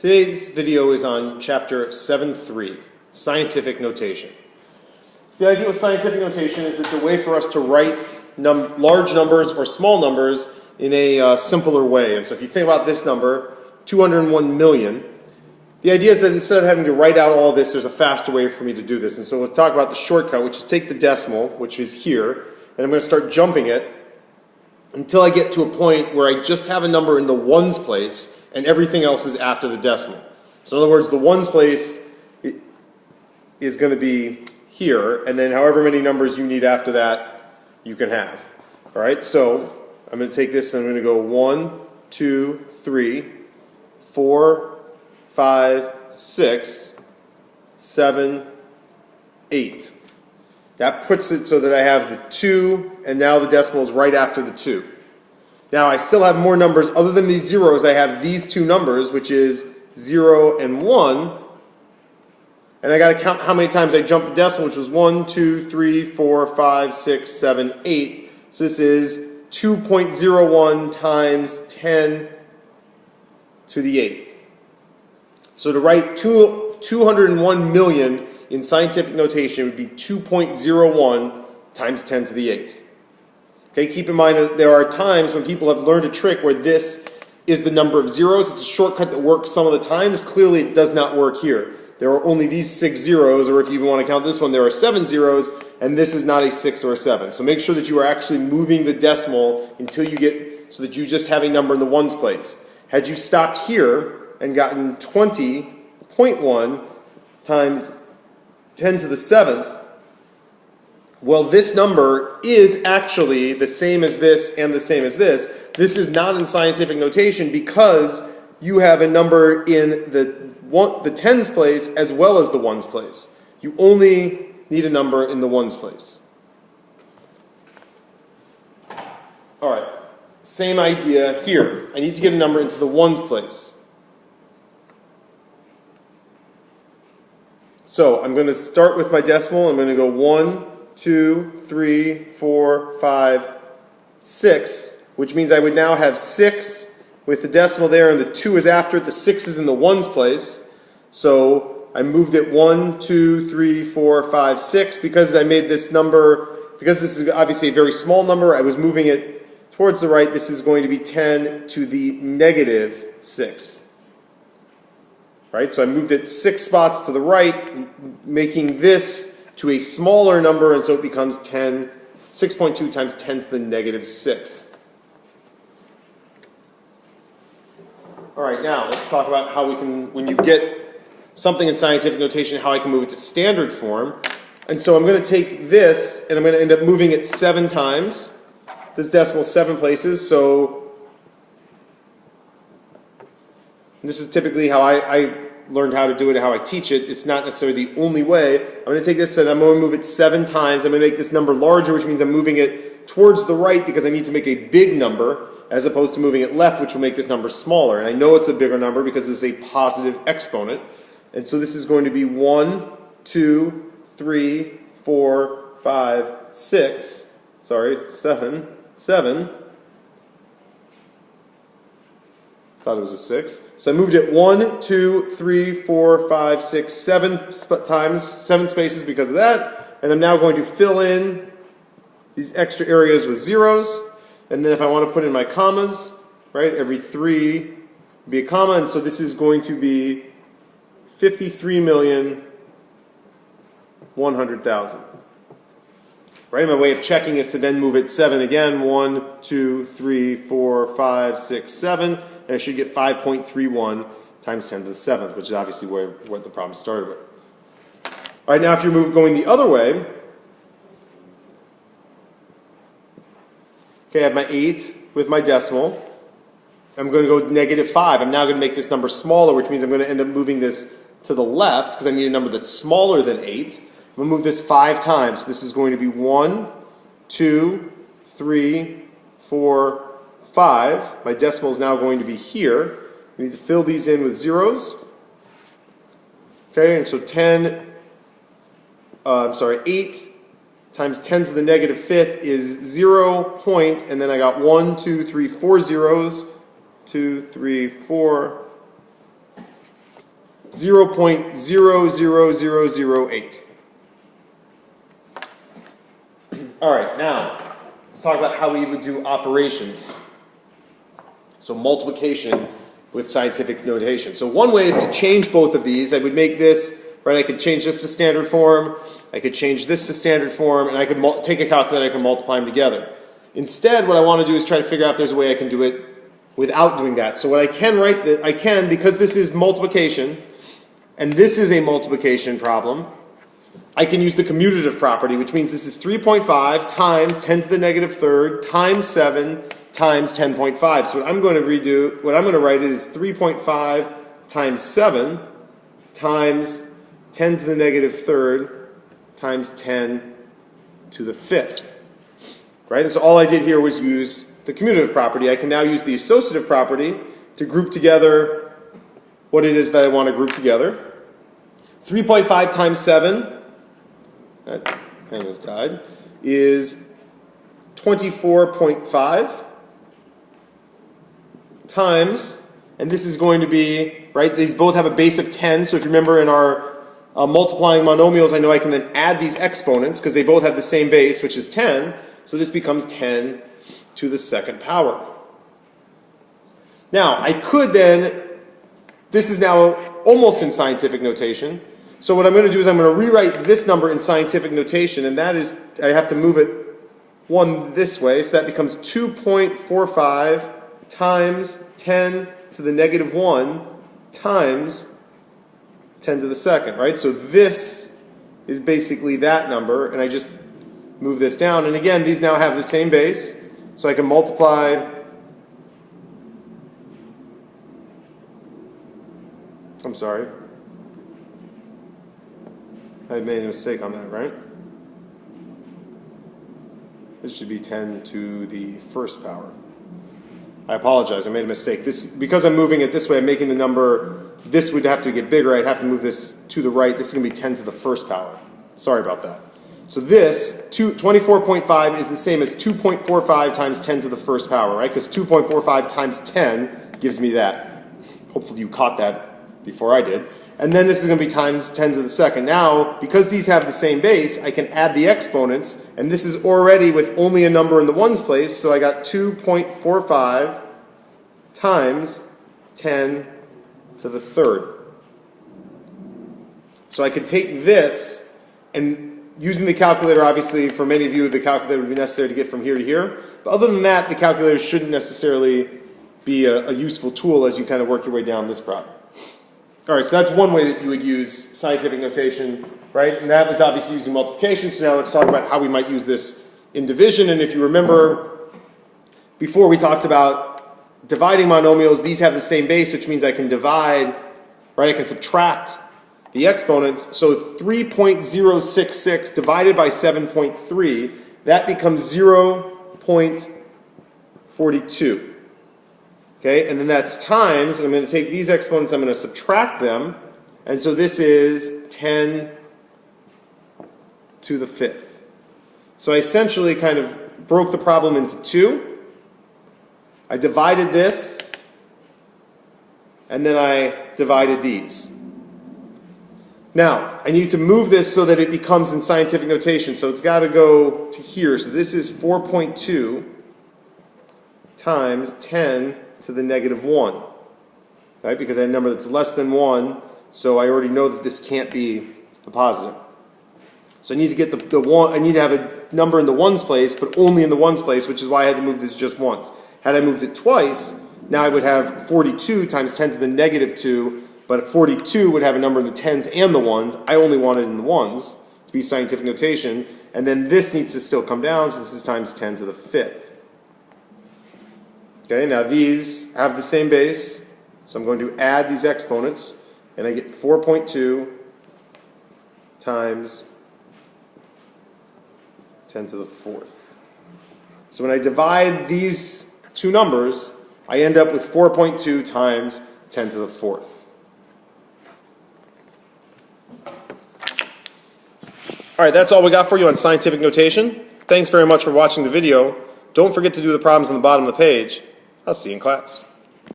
Today's video is on chapter 7.3, Scientific Notation. So the idea with scientific notation is it's a way for us to write large numbers or small numbers in a simpler way. And so if you think about this number, 201 million, the idea is that instead of having to write out all this, there's a faster way for me to do this. And so we'll talk about the shortcut, which is take the decimal, which is here, and I'm going to start jumping it until I get to a point where I just have a number in the ones place and everything else is after the decimal. So in other words, the ones place is going to be here, and then however many numbers you need after that, you can have. All right, so I'm going to take this and I'm going to go 1, 2, 3, 4, 5, 6, 7, 8. That puts it so that I have the 2, and now the decimal is right after the 2. Now I still have more numbers other than these zeros. I have these two numbers, which is 0 and 1. And I got to count how many times I jumped the decimal, which was 1, 2, 3, 4, 5, 6, 7, 8. So this is 2.01 times 10 to the 8th. So to write 201 million in scientific notation would be 2.01 times 10 to the 8th. Okay, keep in mind that there are times when people have learned a trick where this is the number of zeros. It's a shortcut that works some of the times. Clearly it does not work here. There are only these 6 zeros, or if you even want to count this one, there are 7 zeros, and this is not a 6 or a 7. So make sure that you are actually moving the decimal until you get, so that you just have a number in the ones place. Had you stopped here and gotten 20.1 times 10 to the 7th, well, this number is actually the same as this and the same as this. This is not in scientific notation because you have a number in the tens place as well as the ones place. You only need a number in the ones place. All right, same idea here. I need to get a number into the ones place. So I'm going to start with my decimal. I'm going to go 1, 2, 3, 4, 5, 6, which means I would now have 6 with the decimal there, and the 2 is after it. The 6 is in the ones place. So I moved it 1, 2, 3, 4, 5, 6. Because I made this number, because this is obviously a very small number, I was moving it towards the right. This is going to be 10 to the negative 6. Right? So I moved it 6 spots to the right, making this to a smaller number, and so it becomes 6.2 times 10 to the negative 6. All right, now let's talk about how we can, when you get something in scientific notation, how I can move it to standard form. And so I'm going to take this, and I'm going to end up moving it 7 times. This decimal 7 places, so this is typically how I learned how to do it and how I teach it. It's not necessarily the only way. I'm going to take this and I'm going to move it 7 times. I'm going to make this number larger, which means I'm moving it towards the right because I need to make a big number, as opposed to moving it left, which will make this number smaller. And I know it's a bigger number because it's a positive exponent. And so this is going to be 1, 2, 3, 4, 5, 6. Sorry, 7. 7. Thought it was a 6. So I moved it 1, 2, 3, 4, 5, 6, 7 times, 7 spaces because of that. And I'm now going to fill in these extra areas with zeros. And then if I want to put in my commas, right, every 3 would be a comma. And so this is going to be 53,100,000. Right, my way of checking is to then move it 7 again. 1, 2, 3, 4, 5, 6, 7. And I should get 5.31 times 10 to the 7th, which is obviously what the problem started with. All right, now if you're going the other way, okay, I have my 8 with my decimal. I'm going to go negative 5. I'm now going to make this number smaller, which means I'm going to end up moving this to the left because I need a number that's smaller than 8. I'm going to move this 5 times. So this is going to be 1, 2, 3, 4, 5. My decimal is now going to be here. We need to fill these in with zeros. Okay, and so 8 times 10 to the negative 5th is 0 point, and then I got 1, 2, 3, 4 zeros. 2, 3, 4, 0.00008. All right, now let's talk about how we would do operations. So multiplication with scientific notation. So one way is to change both of these. I would make this, right, I could change this to standard form, I could change this to standard form, and I could take a calculator, I can multiply them together. Instead, what I want to do is try to figure out if there's a way I can do it without doing that. So what I can write, because this is multiplication, and this is a multiplication problem, I can use the commutative property, which means this is 3.5 times 10 to the negative third times 7 times 10.5. So what I'm going to write is 3.5 times 7 times 10 to the negative third times 10 to the fifth. Right? And so all I did here was use the commutative property. I can now use the associative property to group together what it is that I want to group together. 3.5 times 7, that pen has died, is 24.5 times, and this is going to be, right, these both have a base of 10, so if you remember in our multiplying monomials, I know I can then add these exponents because they both have the same base, which is 10, so this becomes 10 to the second power. Now, I could then, this is now almost in scientific notation, so what I'm going to do is I'm going to rewrite this number in scientific notation, and that is, I have to move it one this way, so that becomes 2.45 times 10 to the negative 1 times 10 to the second, right? So this is basically that number, and I just move this down. And again, these now have the same base, so I can multiply. I'm sorry. I made a mistake on that, right? This should be 10 to the first power. I apologize, I made a mistake. Because I'm moving it this way, I'm making the number, this would have to get bigger, I'd have to move this to the right. This is going to be 10 to the first power. Sorry about that. So this, 24.5 is the same as 2.45 times 10 to the first power, right? Because 2.45 times 10 gives me that. Hopefully you caught that before I did. And then this is going to be times 10 to the second. Now, because these have the same base, I can add the exponents, and this is already with only a number in the ones place, so I got 2.45 times 10 to the third. So I can take this, and using the calculator, obviously, for many of you, the calculator would be necessary to get from here to here. But other than that, the calculator shouldn't necessarily be a useful tool as you kind of work your way down this problem. All right, so that's one way that you would use scientific notation, right? And that was obviously using multiplication. So now let's talk about how we might use this in division. And if you remember, before we talked about dividing monomials, these have the same base, which means I can divide, right? I can subtract the exponents. So 3.066 divided by 7.3, that becomes 0.42. Okay, and then that's times, and I'm going to take these exponents, I'm going to subtract them, and so this is 10 to the fifth. So I essentially kind of broke the problem into two. I divided this, and then I divided these. Now, I need to move this so that it becomes in scientific notation, so it's got to go to here. So this is 4.2 times 10 to the negative 1, right? Because I have a number that's less than 1, so I already know that this can't be a positive. So I need to get the one. I need to have a number in the ones place, but only in the ones place, which is why I had to move this just once. Had I moved it twice, now I would have 42 times 10 to the negative 2, but 42 would have a number in the tens and the ones. I only wanted in the ones to be scientific notation, and then this needs to still come down, so this is times 10 to the fifth. Okay, now these have the same base, so I'm going to add these exponents, and I get 4.2 times 10 to the fourth. So when I divide these two numbers, I end up with 4.2 times 10 to the fourth. All right, that's all we got for you on scientific notation. Thanks very much for watching the video. Don't forget to do the problems on the bottom of the page. I'll see you in class.